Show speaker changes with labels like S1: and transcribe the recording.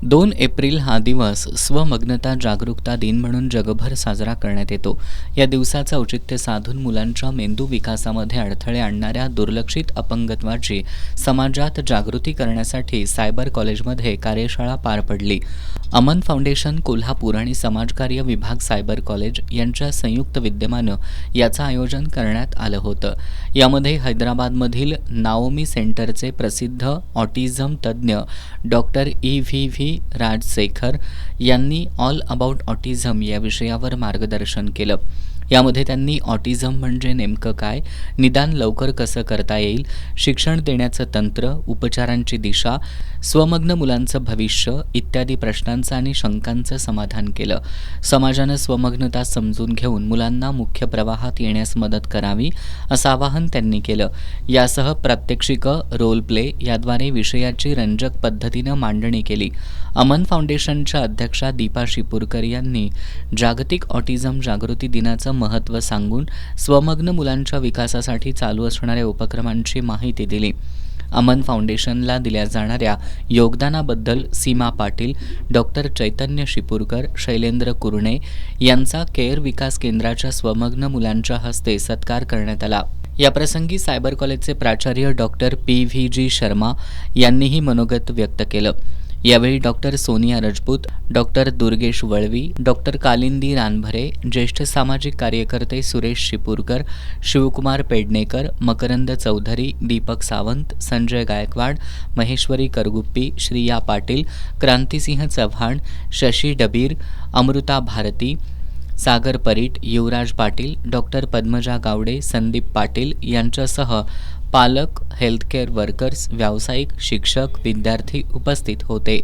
S1: 2 April हा दिवस स्वमग्नता जागरूकता दिन म्हणून जगभर साजरा करण्यात येतो. या दिवसाचं औचित्य साधून मुलांच्या मेंदू विकासामध्ये अडथळे आणणाऱ्या दुर्लक्षित अपंगत्वाची समाजात जागृती करण्यासाठी सायबर कॉलेजमध्ये कार्यशाळा पार पडली. अमन फाउंडेशन कोल्हापूर आणि समाजकार्य विभाग सायबर कॉलेज यांच्या संयुक्त विद्यमानं याचं आयोजन करण्यात आलं होतं. यामध्ये हैदराबादमधील नाओमी सेंटरचे प्रसिद्ध ऑटिझम तज्ज्ञ डॉक्टर EVV राजशेखर यांनी ऑल अबाउट ऑटिझम या विषयावर मार्गदर्शन केलं. यामध्ये त्यांनी ऑटिझम म्हणजे नेमकं काय, निदान लवकर कसं करता येईल, शिक्षण देण्याचं तंत्र, उपचारांची दिशा, स्वमग्न मुलांचं भविष्य इत्यादी प्रश्नांचं आणि शंकांचं समाधान केलं. समाजानं स्वमग्नता समजून घेऊन मुलांना मुख्य प्रवाहात येण्यास मदत करावी असं आवाहन त्यांनी केलं. यासह प्रात्यक्षिकं, रोल प्ले याद्वारे विषयाची रंजक पद्धतीनं मांडणी केली. अमन फाउंडेशनच्या अध्यक्षा दीपा शिपूरकर यांनी जागतिक ऑटिझम जागृती दिनाचं महत्त्व सांगून स्वमग्न मुलांच्या विकासासाठी चालू असणाऱ्या उपक्रमांची माहिती दिली. अमन फाउंडेशनला दिल्या जाणाऱ्या योगदानाबद्दल सीमा पाटील, डॉक्टर चैतन्य शिपूरकर, शैलेंद्र कुरणे यांचा केअर विकास केंद्राच्या स्वमग्न मुलांच्या हस्ते सत्कार करण्यात आला. याप्रसंगी सायबर कॉलेजचे प्राचार्य डॉक्टर PVG शर्मा यांनीही मनोगत व्यक्त केलं. यावेळी doctor Sonia Rajput, doctor Durgesh Valvi, doctor Kalindi Ranbhare, ज्येष्ठ सामाजिक कार्यकर्ते सुरेश शिपूरकर, शिवकुमार पेडणेकर, मकरंद चौधरी, दीपक सावंत, संजय गायकवाड, महेश्वरी करगुप्पी, श्रिया पाटील, क्रांतिसिंह चव्हाण, शशी डबीर, अमृता भारती, सागर परीट, युवराज पाटील, डॉक्टर पद्मजा गावडे, संदीप पाटील यांच्यासह पालक, हेल्थकेअर वर्कर्स, व्यावसायिक, शिक्षक, विद्यार्थी उपस्थित होते.